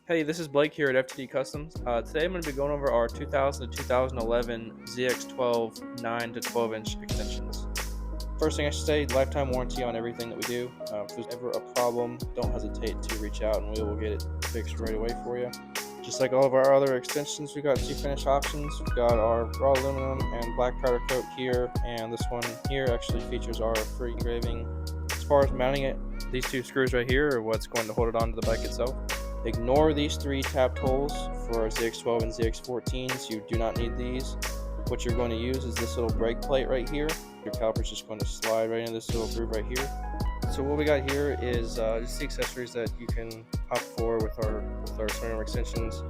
Hey, this is Blake here at FTD Customs. Today I'm going to be going over our 2000 to 2011 ZX-12 9 to 12 inch extensions. First thing I should say, lifetime warranty on everything that we do. If there's ever a problem, don't hesitate to reach out and we will get it fixed right away for you. Just like all of our other extensions, we've got two finish options. We've got our raw aluminum and black powder coat here, and this one here actually features our free engraving. As far as mounting it, these two screws right here are what's going to hold it onto the bike itself. Ignore these three tapped holes for ZX-12 and ZX-14s. You do not need these. What you're going to use is this little brake plate right here. Your caliper is just going to slide right into this little groove right here. So what we got here is just the accessories that you can opt for with our Swingarm extensions.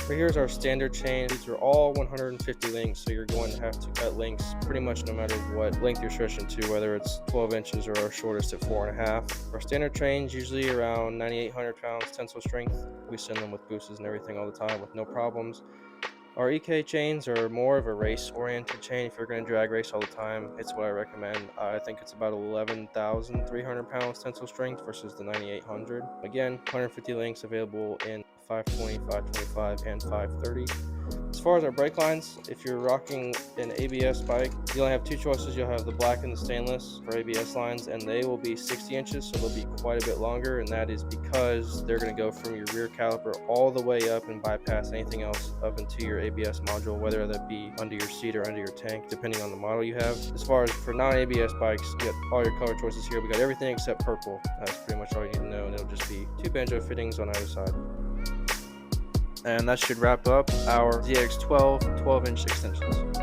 Right here is our standard chain. These are all 150 links, so you're going to have to cut links pretty much no matter what length you're stretching to, whether it's 12 inches or our shortest at 4.5. Our standard chains usually around 9,800 pounds tensile strength. We send them with boosters and everything all the time with no problems. Our EK chains are more of a race-oriented chain. If you're going to drag race all the time, it's what I recommend. I think it's about 11,300 pounds tensile strength versus the 9,800. Again, 150 links available in 520, 525, and 530. As far as our brake lines, if you're rocking an ABS bike, you only have two choices. You'll have the black and the stainless for ABS lines, and they will be 60 inches, so they'll be quite a bit longer, and that is because they're going to go from your rear caliper all the way up and bypass anything else up into your ABS module, whether that be under your seat or under your tank, depending on the model you have. As far as for non-ABS bikes, you get all your color choices here. We got everything except purple. That's pretty much all you need to know, and it'll just be two banjo fittings on either side. And that should wrap up our ZX-12 12-inch extensions.